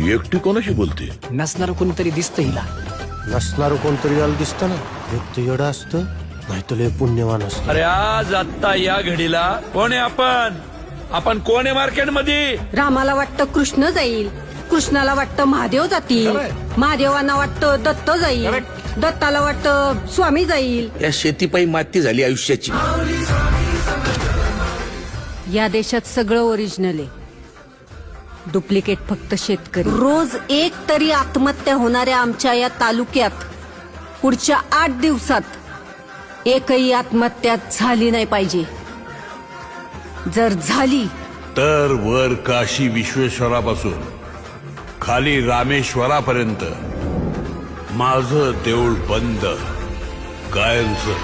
एकटी कोणाशी बोलते? नसणार कोणतरी दिसतं हिला. नसणार कोणतरी याला दिसतं ना. एक तर येडं असतं, नाही तर लय पुण्यवान असतं. अरे आज आत्ता या घडीला कोण आहे आपण कोण आहे मार्केटमध्ये? रामाला वाटतं कृष्ण जाईल, कृष्णाला वाटतं महादेव जातील, महादेवांना वाटतं दत्त जाईल, दत्ताला वाटतं स्वामी जाईल. या शेतीपायी माती झाली आयुष्याची. या देशात सगळं ओरिजिनल आहे, डुप्लिकेट फक्त शेतकरी. रोज एक तरी आत्महत्या होणाऱ्या आमच्या या तालुक्यात पुढच्या 8 दिवसात एकही आत्महत्या झाली नाही पाहिजे. जर झाली तर वर काशी विश्वेश्वरापासून खाली रामेश्वरापर्यंत माझं देऊळ बंद, कायमचं.